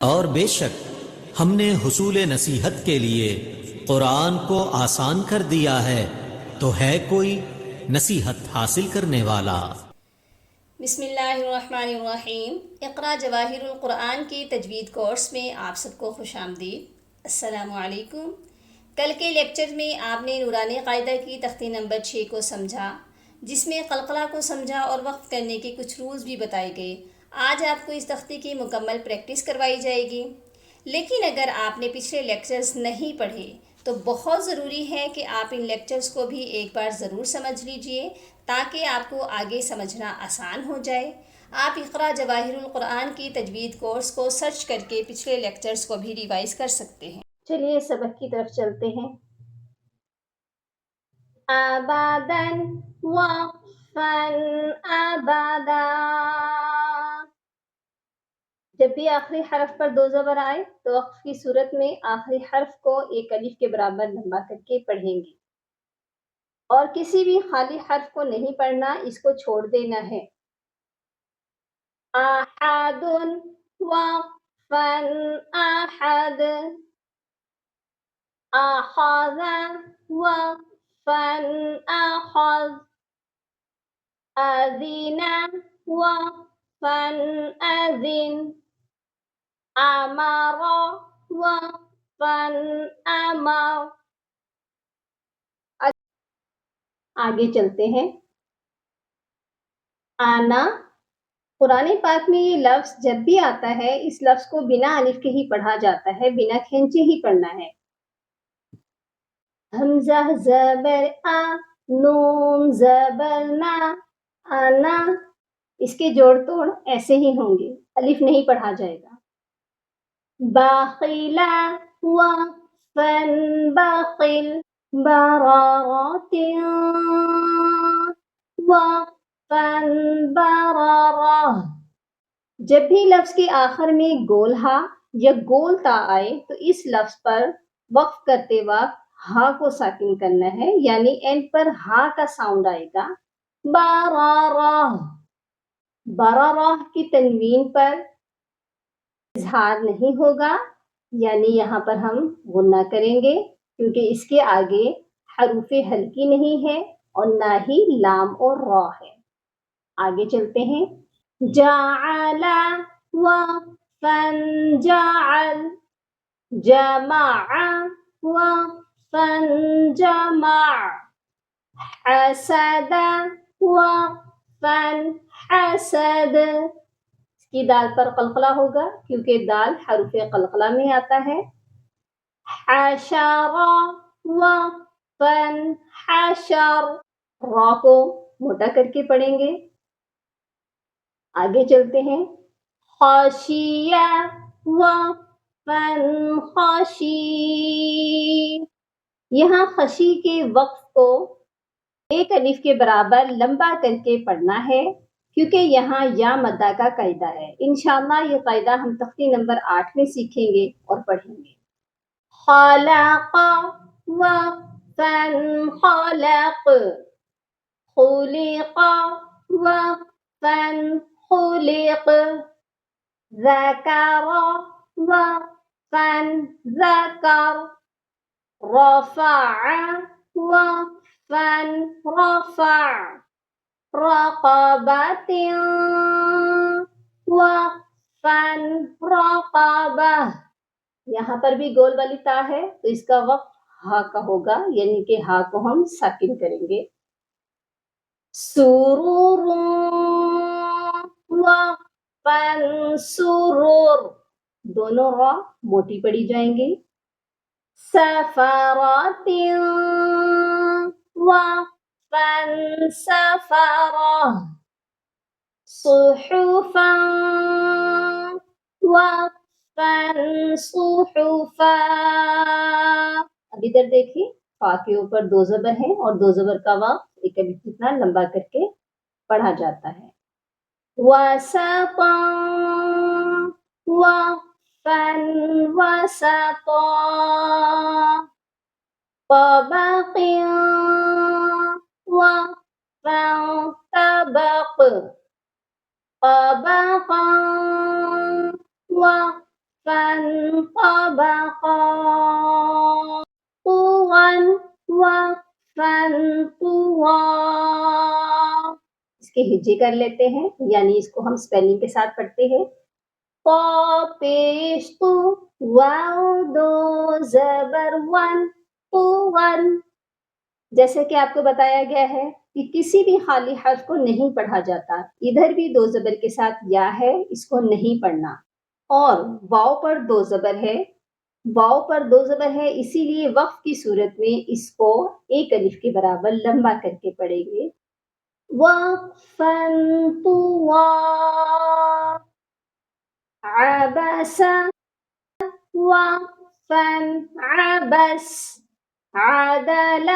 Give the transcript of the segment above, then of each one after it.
اور بے شک ہم نے حصول نصیحت کے لیے قرآن کو آسان کر دیا ہے، تو ہے کوئی نصیحت حاصل کرنے والا؟ بسم اللہ الرحمن الرحیم۔ اقرا جواہر القرآن کی تجوید کورس میں آپ سب کو خوش آمدید۔ السلام علیکم۔ کل کے لیکچر میں آپ نے نورانی قاعدہ کی تختی نمبر 6 کو سمجھا، جس میں قلقلہ کو سمجھا اور وقف کرنے کے کچھ رولز بھی بتائے گئے۔ آج آپ کو اس تختی کی مکمل پریکٹس کروائی جائے گی، لیکن اگر آپ نے پچھلے لیکچرز نہیں پڑھے تو بہت ضروری ہے کہ آپ ان لیکچرز کو بھی ایک بار ضرور سمجھ لیجئے تاکہ آپ کو آگے سمجھنا آسان ہو جائے۔ آپ اقرا جواہر القرآن کی تجوید کورس کو سرچ کر کے پچھلے لیکچرز کو بھی ریوائز کر سکتے ہیں۔ چلیے سبق کی طرف چلتے ہیں۔ آبادن وقفن آبادا، جب بھی آخری حرف پر دو زبر آئے تو وقف کی صورت میں آخری حرف کو ایک الف کے برابر لمبا کر کے پڑھیں گے، اور کسی بھی خالی حرف کو نہیں پڑھنا، اس کو چھوڑ دینا ہے۔ احد وقفن احد، اخذ وقفن اخذ، اذن وقفن اذن، امر وقفن امر۔ آگے چلتے ہیں۔ آنا، قرآن پاک میں یہ لفظ جب بھی آتا ہے اس لفظ کو بنا الف کے ہی پڑھا جاتا ہے، بنا کھینچے ہی پڑھنا ہے۔ حمزہ زبر آ، نون زبر نا، آنا، اس کے جوڑ توڑ ایسے ہی ہوں گے، الف نہیں پڑھا جائے گا۔ باخلا وقفن باخل، برارات وقفن برارہ، جب بھی لفظ کے آخر میں گول ہا یا گول تا آئے تو اس لفظ پر وقف کرتے وقت ہا کو ساکن کرنا ہے، یعنی اینڈ پر ہا کا ساؤنڈ آئے گا۔ براراہ، براراہ کی تنوین پر اظہار نہیں ہوگا، یعنی یہاں پر ہم غنہ کریں گے کیونکہ اس کے آگے حروف حلقی نہیں ہے اور نہ ہی لام اور را ہے۔ آگے چلتے ہیں۔ جعل وقفن جعل، جمع وقفن جمع، حسد وقفن حسد، اس کی دال پر قلقلہ ہوگا کیونکہ دال حروف قلقلہ میں آتا ہے۔ حشر وقفن حشر، را کو موٹا کر کے پڑھیں گے۔ آگے چلتے ہیں۔ خاشیہ وقفن خاشی، یہاں خشی کے وقف کو ایک الف کے برابر لمبا کر کے پڑھنا ہے کیونکہ یہاں یا مدہ کا قاعدہ ہے۔ انشاءاللہ یہ قاعدہ ہم تختی نمبر 8 میں سیکھیں گے اور پڑھیں گے۔ خلق وقفن خلق، خلق وقفن خلق، ذکر وقفن ذکر، رفع وقفن رفع، رقبۃ وقفن رقبہ، یہاں پر بھی گول والی تا ہے تو اس کا وقف ہا کا ہوگا، یعنی کہ ہا کو ہم ساکن کریں گے۔ سرور وقفن سرور، دونوں را موٹی پڑی جائیں گی۔ سفرات وقفن سفرہ، صحفا وقفن صحفا، اب ادھر دیکھیں، فا کے اوپر دو زبر ہیں اور دو زبر کا وقف ایک الف جتنا لمبا کر کے پڑھا جاتا ہے۔ وسطا وقفن وسطا، طبق وقفن طبق، طبقا فانطبقا طوا وقفا طوا. اس کے ہجے کر لیتے ہیں، یعنی اس کو ہم سپیلنگ کے ساتھ پڑھتے ہیں. ط پیش تو، واو دو زبر ون، طون. جیسے کہ آپ کو بتایا گیا ہے کہ کسی بھی خالی حرف کو نہیں پڑھا جاتا. ادھر بھی دو زبر کے ساتھ یا ہے، اس کو نہیں پڑھنا. اور واو پر دو زبر ہے، واو پر دو زبر ہے، اسی لیے وقف کی صورت میں اس کو ایک الف کے برابر لمبا کر کے پڑھیں گے. وقفا طوا عبس وقفا عبس عدل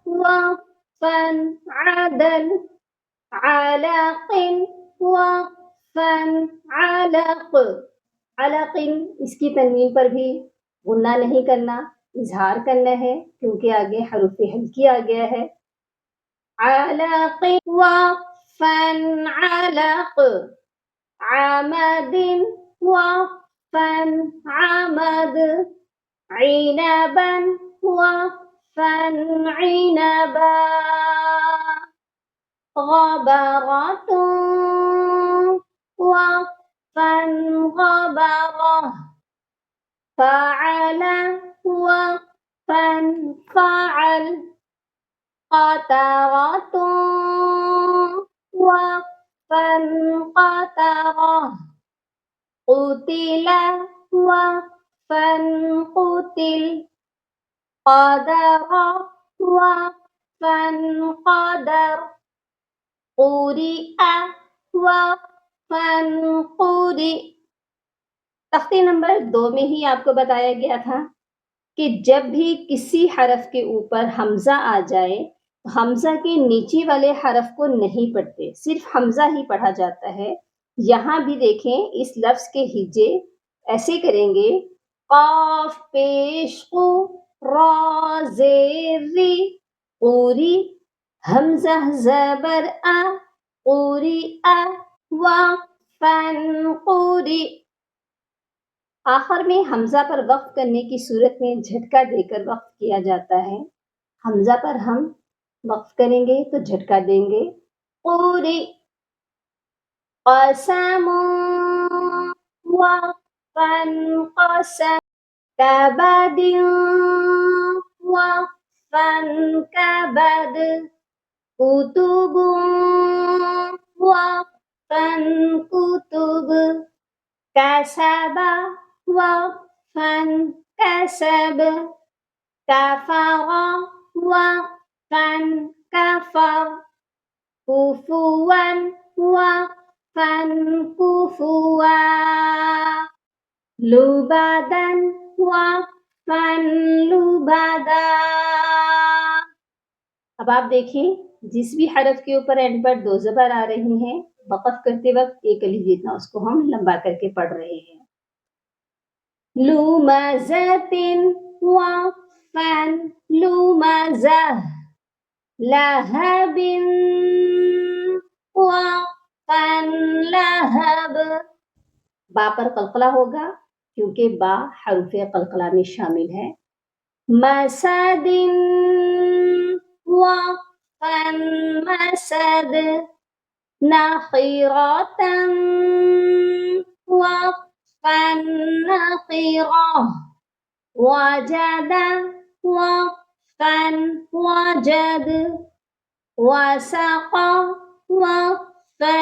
وقفا عدل علق وقفا علق. علق اس کی تنوین پر بھی غنہ نہیں کرنا، اظہار کرنا ہے کیونکہ آگے حروف ہلکی آ گیا ہے. علق وقفا علق عمد وقفا عمد عنبا وقفا عنبا غبرة وقفا غبرة فعل وقفا فعل قطرة وقفا قطرة قتل وقفا قتل قدر وقفا قدر قرئ وقفا قرئ. تختے نمبر 2 میں ہی آپ کو بتایا گیا تھا کہ جب بھی کسی حرف کے اوپر حمزہ آ جائے تو حمزہ کے نیچے والے حرف کو نہیں پڑھتے، صرف حمزہ ہی پڑھا جاتا ہے. یہاں بھی دیکھیں اس لفظ کے ہجے ایسے کریں گے: قاف پیش قو، را زیر ری، قوری، حمزہ زبر ا، قوری ا، وقفا قوری. آخر میں حمزہ پر وقف کرنے کی صورت میں جھٹکا دے کر وقف کیا جاتا ہے. حمزہ پر ہم وقف کریں گے تو جھٹکا دیں گے. قوری قسم وقفا قسم کبد وقفا کبد کتب وقفا کتب کسب وقفا کسب کفر وقفا کفر کفوا وقفا کفوا لبدا وقفا لبدا. اب آپ دیکھیں جس بھی حرف کے اوپر اینڈ پر دو زبر آ رہی ہیں، وقف کرتے وقت ایک الف جتنا اس کو ہم لمبا کر کے پڑھ رہے ہیں. لمزۃ وقفا لمزہ لہب وقفا لہب. با پر قلقلہ ہوگا کیونکہ با حروف قلقلہ میں شامل ہے. مسد وقفا مسد نخرة وقفا نخرة وجد وقفا وجد وسق وقفا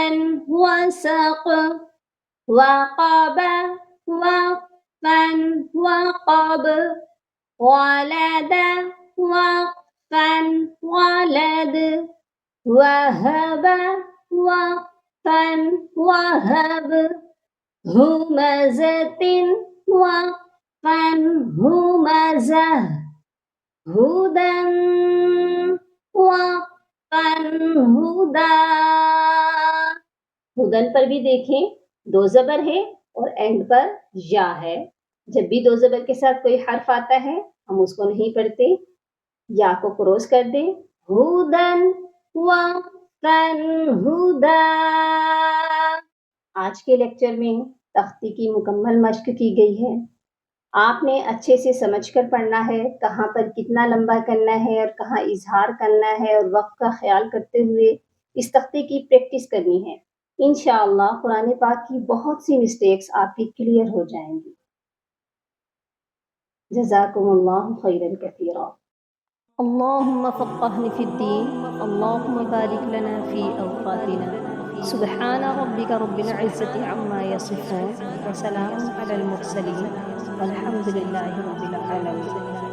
وسق وقب وقفا وقب ولد وقفا ولد وهب وقفا وهب همزة وقفا همزة هدى وقفا هدى. ہدن پر بھی دیکھیں دو زبر ہے اور اینڈ پر یا ہے. جب بھی دو زبر کے ساتھ کوئی حرف آتا ہے ہم اس کو نہیں پڑھتے، یا کو کروس کر دیں. ہدن وقفا ہدا. آج کے لیکچر میں تختی کی مکمل مشق کی گئی ہے۔ آپ نے اچھے سے سمجھ کر پڑھنا ہے، کہاں پر کتنا لمبا کرنا ہے اور کہاں اظہار کرنا ہے، اور وقت کا خیال کرتے ہوئے اس تختے کی پریکٹس کرنی ہے۔ انشاءاللہ قرآن پاک کی بہت سی مسٹیکس آپ کی کلیئر ہو جائیں گی۔ جزاکم اللہ خیرا کثیرا۔ اللہم فقہنی فی الدین، اللہم بارک لنا فی اوقاتنا، سبحان ربک رب العزت عما یصفون، وسلام علی المرسلین، والحمد للہ رب العالمین۔